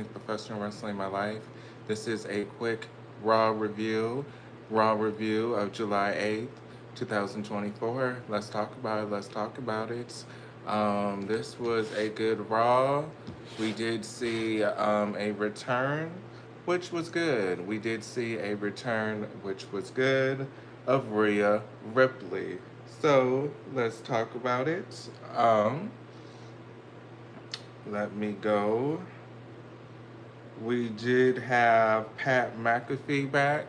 Professional wrestling my life. This is a quick Raw review, Raw review of July 8th, 2024. Let's talk about it. Let's talk about it. This was a good Raw. We did see a return, which was good. We did see a return, which was good, of Rhea Ripley. So let's talk about it. Let me go. We did have Pat McAfee back.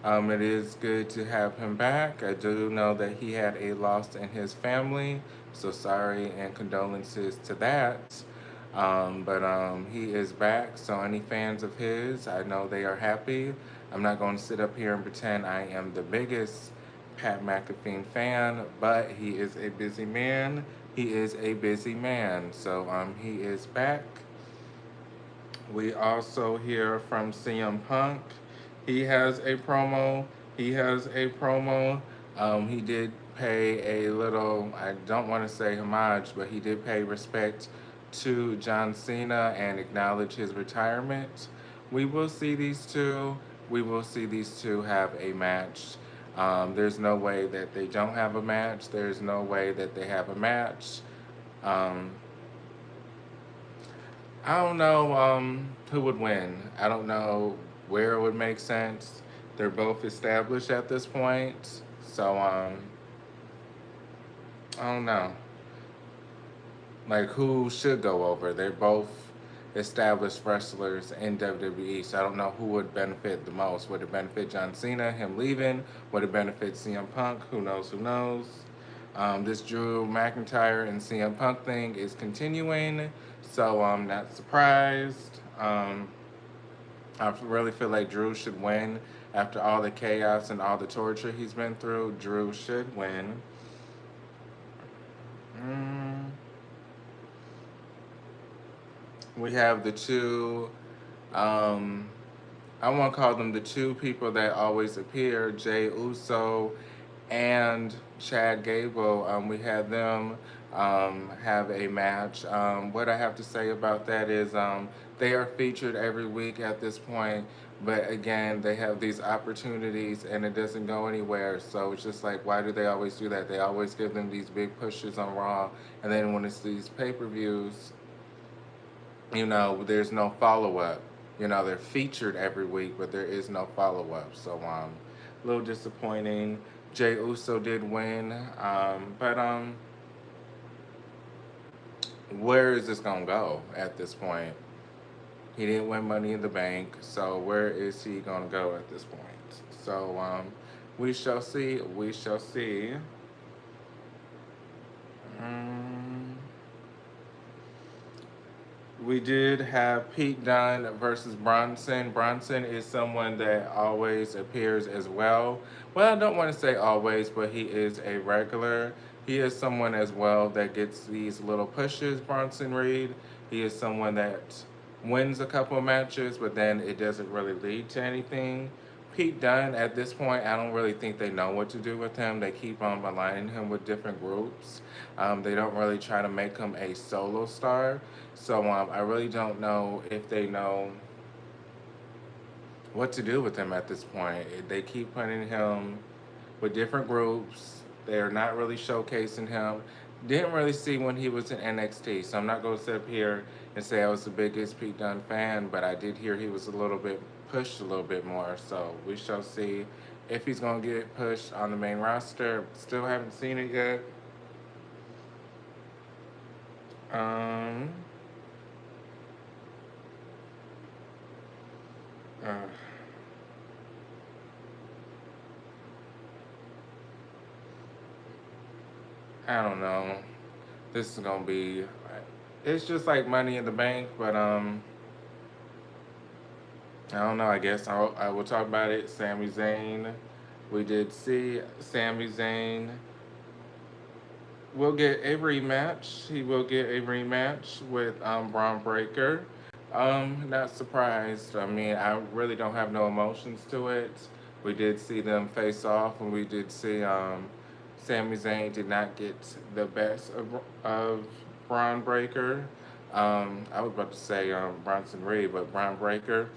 It is good to have him back. I do know that he had a loss in his family, so sorry and condolences to that. But he is back, so any fans of his, I know they are happy. I'm not going to sit up here and pretend I am the biggest Pat McAfee fan, but he is a busy man. He is a busy man, so he is back. We also hear from CM Punk. He has a promo. He has a promo. He did pay a little, I don't want to say homage, but he did pay respect to John Cena and acknowledge his retirement. We will see these two. We will see these two have a match. There's no way that they don't have a match. There's no way that they have a match. Um, I don't know who would win. I don't know where it would make sense. They're both established at this point. So I don't know. Like who should go over? They're both established wrestlers in WWE. So I don't know who would benefit the most. Would it benefit John Cena, him leaving? Would it benefit CM Punk? Who knows? Who knows? This Drew McIntyre and CM Punk thing is continuing, so I'm not surprised. I really feel like Drew should win after all the chaos and all the torture he's been through. Drew should win. Mm, we have the two. Um, I want to call them the two people that always appear: Jay Uso and Chad Gable. We had them have a match. What I have to say about that is they are featured every week at this point, but again, they have these opportunities and it doesn't go anywhere. So it's just like, why do they always do that? They always give them these big pushes on Raw, and then when it's these pay-per-views, there's no follow-up. They're featured every week, but there is no follow-up. So a little disappointing. Jay Uso did win, but where is this gonna go at this point? He didn't win Money in the Bank, so where is he gonna go at this point? So we shall see. We shall see. Um, We did have Pete Dunne versus Bronson. Bronson is someone that always appears as well. Well, I don't want to say always, but he is a regular. He is someone as well that gets these little pushes, Bronson Reed. He is someone that wins a couple of matches, but then it doesn't really lead to anything. Pete Dunne, at this point, I don't really think they know what to do with him. They keep on aligning him with different groups. They don't really try to make him a solo star. So I really don't know if they know what to do with him at this point. They keep putting him with different groups. They're not really showcasing him. Didn't really see when he was in NXT, so I'm not going to sit up here and say I was the biggest Pete Dunne fan, but I did hear he was a little bit pushed a little bit more, so we shall see if he's going to get pushed on the main roster. Still haven't seen it yet. Um, uh, I don't know. This is gonna be. It's just like Money in the Bank, but I don't know. I guess I will talk about it. Sami Zayn. We did see Sami Zayn will get a rematch. He will get a rematch with Braun Breaker. Not surprised. I mean, I really don't have no emotions to it. We did see them face off, and we did see Sami Zayn did not get the best of Braun Breaker. I was about to say Bronson Reed, but Braun Breaker.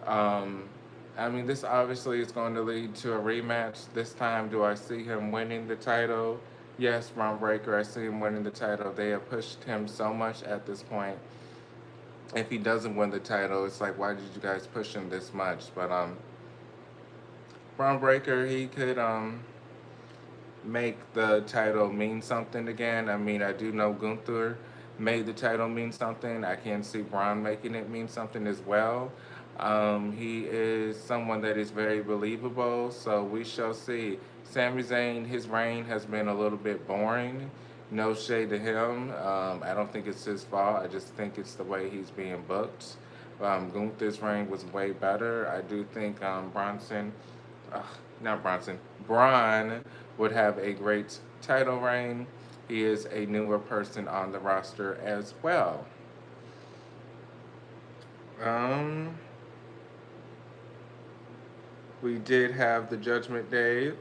Um, I mean, this obviously is going to lead to a rematch. This time, do I see him winning the title? Yes, Braun Breaker, I see him winning the title. They have pushed him so much at this point. If he doesn't win the title, it's like, why did you guys push him this much? But Braun Breaker, he could make the title mean something again. I mean, I do know Gunther made the title mean something. I can see Braun making it mean something as well. He is someone that is very believable, so we shall see. Sami Zayn, his reign has been a little bit boring. No shade to him. I don't think it's his fault. I just think it's the way he's being booked. Gunther's reign was way better. I do think uh, not Bronson, Braun would have a great title reign. He is a newer person on the roster as well. Um, we did have the Judgment Day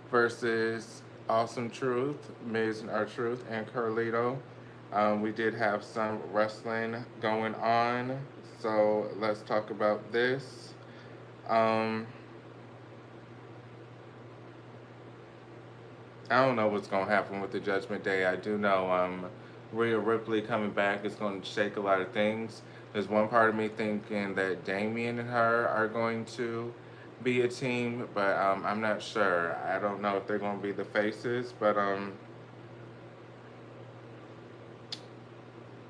versus Awesome Truth, Miz and R-Truth, and Carlito. We did have some wrestling going on, so let's talk about this. Um, I don't know what's going to happen with the Judgment Day. I do know Rhea Ripley coming back is going to shake a lot of things. There's one part of me thinking that Damien and her are going to be a team, but I'm not sure. I don't know if they're going to be the faces, but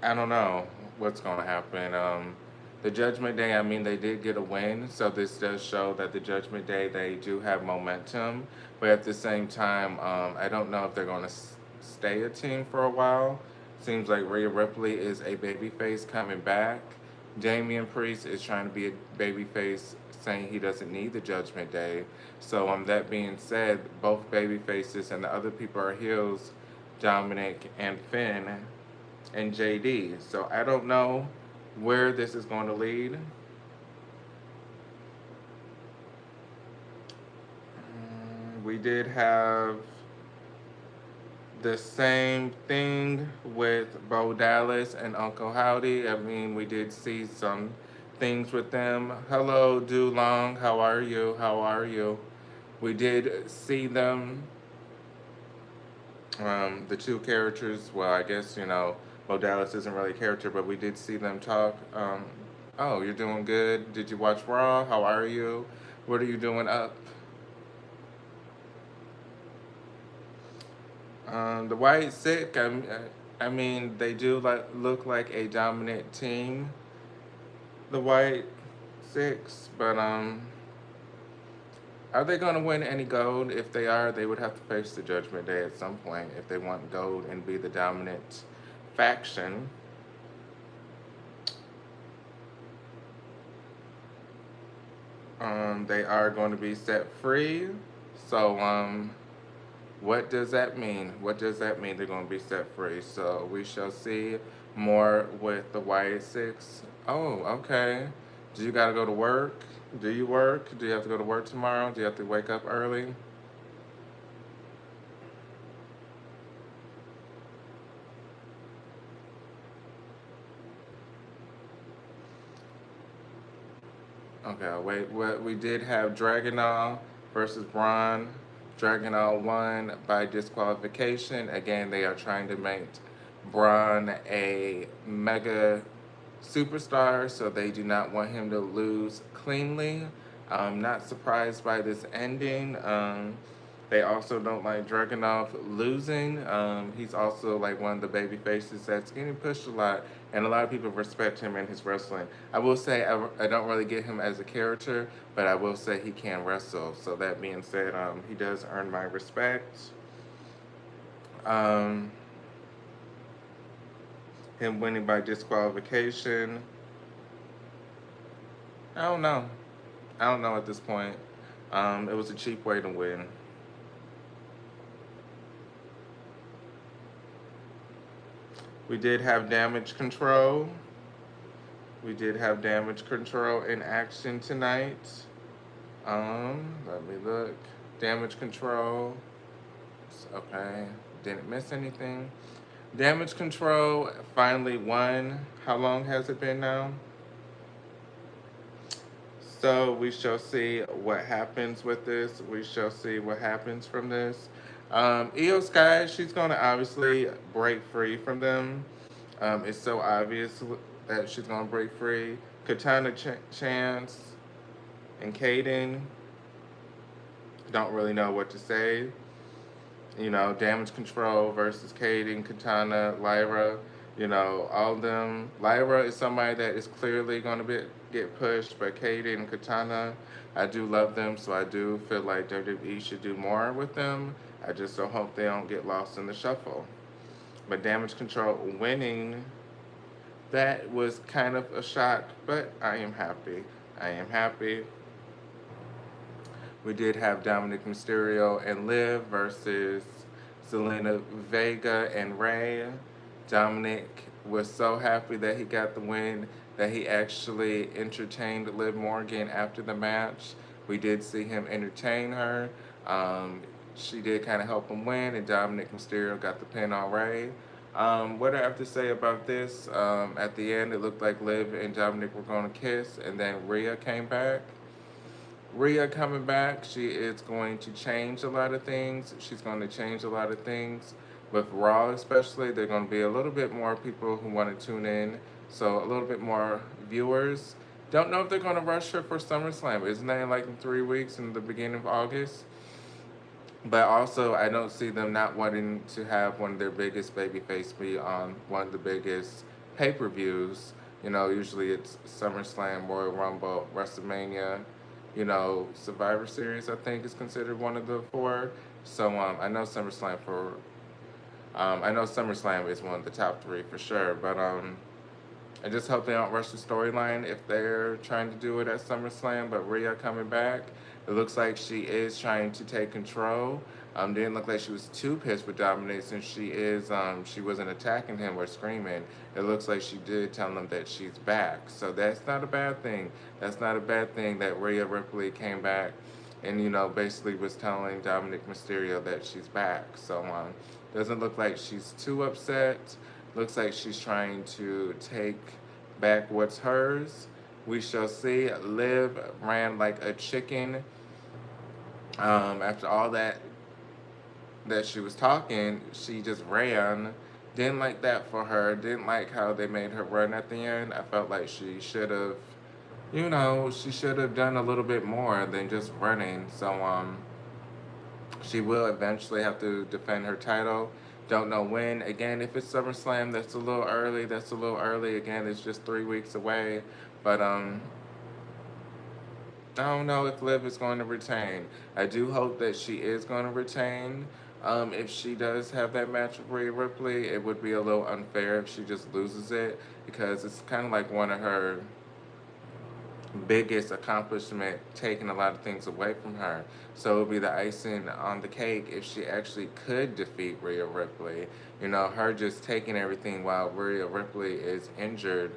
I don't know what's going to happen. The Judgment Day, I mean, they did get a win, so this does show that the Judgment Day, they do have momentum. But at the same time, I don't know if they're going to stay a team for a while. Seems like Rhea Ripley is a babyface coming back. Damian Priest is trying to be a babyface, saying he doesn't need the Judgment Day. So, that being said, both babyfaces and the other people are heels, Dominic and Finn and JD. So I don't know where this is going to lead. We did have the same thing with Bo Dallas and Uncle Howdy. I mean, we did see some things with them. Hello, Dulong. How are you? How are you? We did see them, the two characters. Well, I guess, Bo Dallas isn't really a character, but we did see them talk. Oh, you're doing good. Did you watch Raw? How are you? What are you doing up? The White Sick, I mean, they do look like a dominant team, the White Six, but are they going to win any gold? If they are, they would have to face the Judgment Day at some point if they want gold and be the dominant faction. They are going to be set free. So, what does that mean? What does that mean? They're going to be set free. So we shall see more with the White Six. Oh, okay. Do you got to go to work? Do you work? Do you have to go to work tomorrow? Do you have to wake up early? Okay, wait. What we did have Dragonall versus Braun. Dragonall won by disqualification. Again, they are trying to make Braun a mega superstar, so they do not want him to lose cleanly. I'm not surprised by this ending. They also don't like Dragunov losing. He's also like one of the baby faces that's getting pushed a lot, and a lot of people respect him in his wrestling. I will say I don't really get him as a character, but I will say he can wrestle. So that being said, he does earn my respect. Um, him winning by disqualification. I don't know. I don't know at this point. It was a cheap way to win. We did have damage control. We did have damage control in action tonight. Let me look. Damage control. Okay. Didn't miss anything. Damage Control finally won. How long has it been now? So we shall see what happens with this. We shall see what happens from this. Io Sky, she's going to obviously break free from them. It's so obvious that she's going to break free. Katana Chance and Kaden don't really know what to say. You know, Damage Control versus Kaden, Katana, Lyra. You know, all of them. Lyra is somebody that is clearly going to get pushed, but Kaden and Katana, I do love them, so I do feel like WWE should do more with them. I just so hope they don't get lost in the shuffle. But Damage Control winning, that was kind of a shock, but I am happy. I am happy. We did have Dominic Mysterio and Liv versus Zelina Vega and Ray. Dominic was so happy that he got the win that he actually entertained Liv Morgan after the match. We did see him entertain her. She did kind of help him win, and Dominic Mysterio got the pin on Ray. What I have to say about this, at the end, it looked like Liv and Dominic were going to kiss, and then Rhea came back. Rhea coming back, she is going to change a lot of things. She's going to change a lot of things. With Raw especially, there are going to be a little bit more people who want to tune in, so a little bit more viewers. Don't know if they're going to rush her for SummerSlam. Isn't that in like in 3 weeks in the beginning of August? But also, I don't see them not wanting to have one of their biggest babyface be on one of the biggest pay-per-views. You know, usually it's SummerSlam, Royal Rumble, WrestleMania. You know, Survivor Series, I think, is considered one of the four. So I know SummerSlam for, I know SummerSlam is one of the top three for sure. But I just hope they don't rush the storyline if they're trying to do it at SummerSlam. But Rhea coming back, it looks like she is trying to take control. Didn't look like she was too pissed with Dominic since she wasn't attacking him or screaming. It looks like she did tell him that she's back. So that's not a bad thing. That's not a bad thing that Rhea Ripley came back and, you know, basically was telling Dominic Mysterio that she's back. So doesn't look like she's too upset. Looks like she's trying to take back what's hers. We shall see. Liv ran like a chicken. After all that she was talking, she just ran. Didn't like that for her. Didn't like how they made her run at the end. I felt like she should have, you know, she should have done a little bit more than just running. So she will eventually have to defend her title. Don't know when. Again, if it's SummerSlam, that's a little early. That's a little early. Again, it's just 3 weeks away. But I don't know if Liv is going to retain. I do hope that she is going to retain. If she does have that match with Rhea Ripley, it would be a little unfair if she just loses it because it's kind of like one of her biggest accomplishment, taking a lot of things away from her. So it would be the icing on the cake if she actually could defeat Rhea Ripley. You know, her just taking everything while Rhea Ripley is injured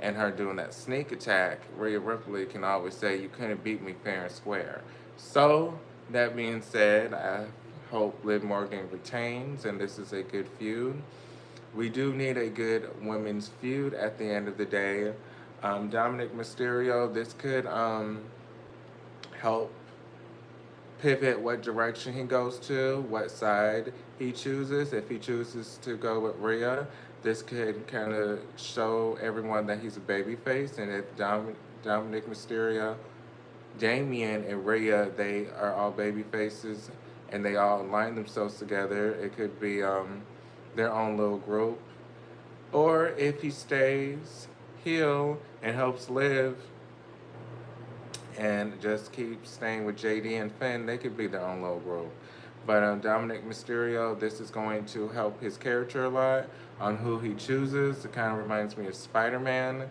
and her doing that sneak attack. Rhea Ripley can always say, "You couldn't beat me fair and square." So that being said, I hope Liv Morgan retains and this is a good feud. We do need a good women's feud at the end of the day. Dominic Mysterio, this could help pivot what direction he goes to, what side he chooses. If he chooses to go with Rhea, this could kind of show everyone that he's a babyface. And if Dominic Mysterio, Damian, and Rhea, they are all baby faces and they all align themselves together, it could be their own little group. Or if he stays heel and helps Liv and just keep staying with JD and Finn, they could be their own little group. But Dominic Mysterio, this is going to help his character a lot on who he chooses. It kind of reminds me of Spider-Man,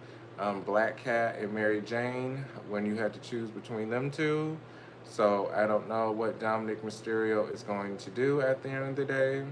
Black Cat, and Mary Jane when you had to choose between them two. So I don't know what Dominic Mysterio is going to do at the end of the day.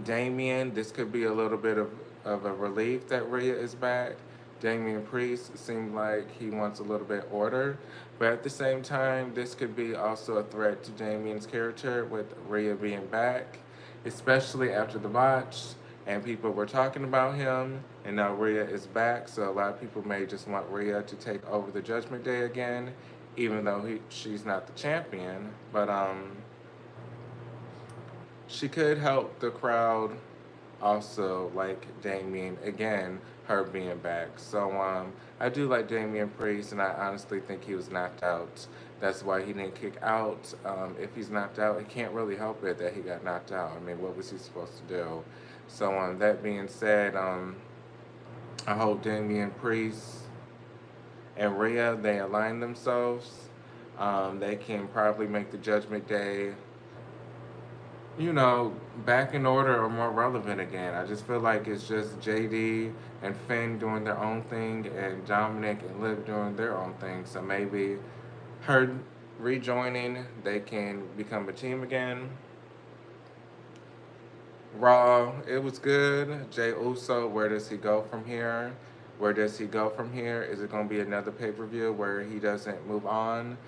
Damian, this could be a little bit of a relief that Rhea is back. Damian Priest seemed like he wants a little bit order, but at the same time, this could be also a threat to Damian's character with Rhea being back. especially after the botch, and people were talking about him, and now Rhea is back, so a lot of people may just want Rhea to take over the Judgment Day again, even though she's not the champion. But she could help the crowd also like Damien again, her being back. So I do like Damian Priest, and I honestly think he was knocked out. That's why he didn't kick out. If he's knocked out, he can't really help it that he got knocked out. I mean, what was he supposed to do? So that being said, I hope Damian Priest and Rhea they align themselves. They can probably make the Judgment Day, you know, back in order or more relevant again. I just feel like it's just JD and Finn doing their own thing and Dominic and Liv doing their own thing. So maybe her rejoining, they can become a team again. Raw, it was good. Jay Uso, where does he go from here? Where does he go from here? Is it going to be another pay-per-view where he doesn't move on?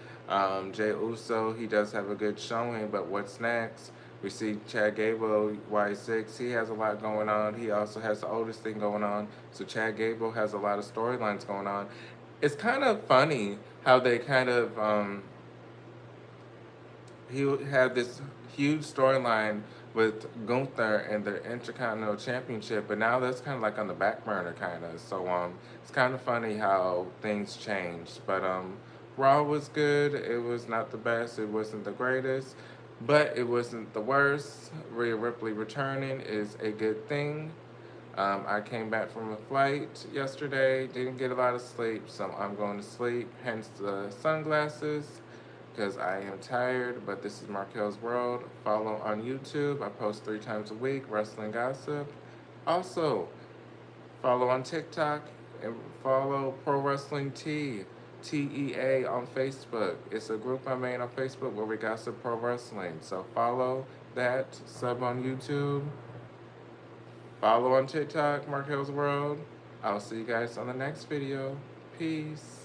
Jay Uso, he does have a good showing, but what's next? We see Chad Gable, Y6, he has a lot going on. He also has the oldest thing going on. So Chad Gable has a lot of storylines going on. It's kind of funny how they kind of he had this huge storyline with Gunther and the Intercontinental Championship, but now that's kind of like on the back burner, kind of. So it's kind of funny how things changed. But Raw was good. It was not the best. It wasn't the greatest, but it wasn't the worst. Rhea Ripley returning is a good thing. I came back from a flight yesterday, didn't get a lot of sleep, so I'm going to sleep, hence the sunglasses, because I am tired. But this is Markel's World. Follow on YouTube. I post 3 times a week, wrestling gossip. Also, follow on TikTok and follow Pro Wrestling TEA on Facebook. It's a group I made on Facebook where we gossip pro wrestling. So follow that, sub on YouTube. Follow on TikTok, Markel's World. I'll see you guys on the next video. Peace.